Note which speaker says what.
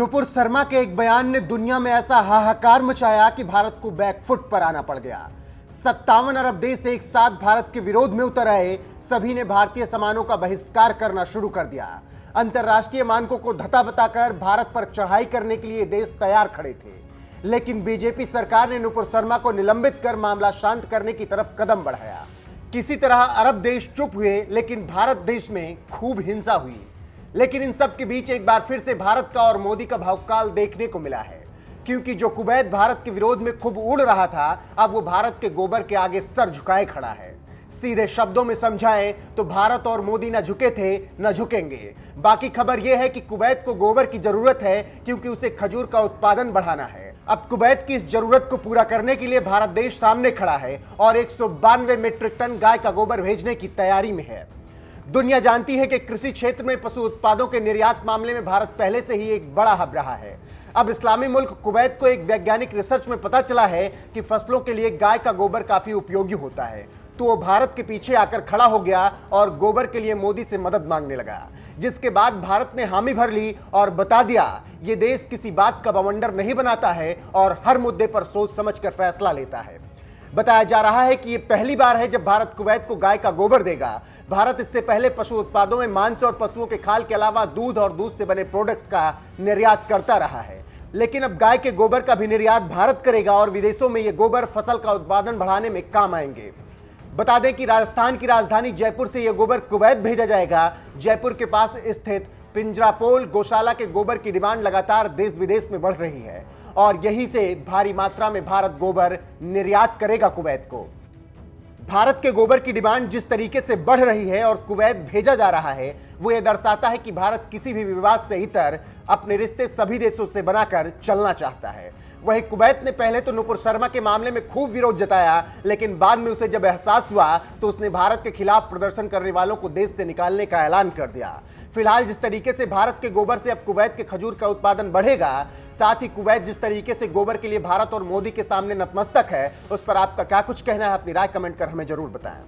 Speaker 1: नुपुर शर्मा के एक बयान ने दुनिया में ऐसा हाहाकार मचाया कि भारत को बैकफुट पर आना पड़ गया। 57 अरब देश एक साथ भारत के विरोध में उतर आए। सभी ने भारतीय सामानों का बहिष्कार करना शुरू कर दिया। अंतर्राष्ट्रीय मानकों को धता बताकर भारत पर चढ़ाई करने के लिए देश तैयार खड़े थे, लेकिन बीजेपी सरकार ने नुपुर शर्मा को निलंबित कर मामला शांत करने की तरफ कदम बढ़ाया। किसी तरह अरब देश चुप हुए, लेकिन भारत देश में खूब हिंसा हुई। लेकिन इन सब के बीच एक बार फिर से भारत का और मोदी का भावकाल देखने को मिला है, क्योंकि जो कुवैत भारत के विरोध में खूब उड़ रहा था, अब वो भारत के गोबर के आगे सर झुकाए खड़ा है। सीधे शब्दों में समझाएं तो भारत और मोदी न झुके थे न झुकेंगे। बाकी खबर यह है कि कुवैत को गोबर की जरूरत है, क्योंकि उसे खजूर का उत्पादन बढ़ाना है। अब कुवैत की इस जरूरत को पूरा करने के लिए भारत देश सामने खड़ा है और 192 मीट्रिक टन गाय का गोबर भेजने की तैयारी में है। दुनिया जानती है कि कृषि क्षेत्र में पशु उत्पादों के निर्यात मामले में भारत पहले से ही एक बड़ा हब रहा है। अब इस्लामी मुल्क कुवैत को एक वैज्ञानिक रिसर्च में पता चला है कि फसलों के लिए गाय का गोबर काफी उपयोगी होता है, तो वो भारत के पीछे आकर खड़ा हो गया और गोबर के लिए मोदी से मदद मांगने लगा। जिसके बाद भारत ने हामी भर ली और बता दिया ये देश किसी बात का बवंडर नहीं बनाता है और हर मुद्दे पर सोच समझकर फैसला लेता है। बताया जा रहा है कि ये पहली बार है जब भारत कुवैत को गाय का गोबर देगा। भारत इससे पहले पशु उत्पादों में मांस और पशुओं के खाल के अलावा दूध और दूध से बने प्रोडक्ट्स का निर्यात करता रहा है, लेकिन अब गाय के गोबर का भी निर्यात भारत करेगा और विदेशों में ये गोबर फसल का उत्पादन बढ़ाने में काम आएंगे। बता दें कि राजस्थान की राजधानी जयपुर से यह गोबर कुवैत भेजा जाएगा। जयपुर के पास स्थित पिंजरापोल गौशाला के गोबर की डिमांड लगातार देश विदेश में बढ़ रही है और यहीं से भारी मात्रा में भारत गोबर निर्यात करेगा कुवैत को। भारत के गोबर की डिमांड जिस तरीके से बढ़ रही है और कुवैत भेजा जा रहा है, वो ये दर्शाता है कि भारत किसी भी विवाद से इतर अपने रिश्ते सभी देशों से बनाकर चलना चाहता है। वहीं कुवैत ने पहले तो नुपुर शर्मा के मामले में खूब विरोध जताया, लेकिन बाद में उसे जब एहसास हुआ तो उसने भारत के खिलाफ प्रदर्शन करने वालों को देश से निकालने का ऐलान कर दिया। फिलहाल जिस तरीके से भारत के गोबर से अब कुवैत के खजूर का उत्पादन बढ़ेगा, साथ ही कुवैत जिस तरीके से गोबर के लिए भारत और मोदी के सामने नतमस्तक है, उस पर आपका क्या कुछ कहना है? अपनी राय कमेंट कर हमें जरूर बताएं।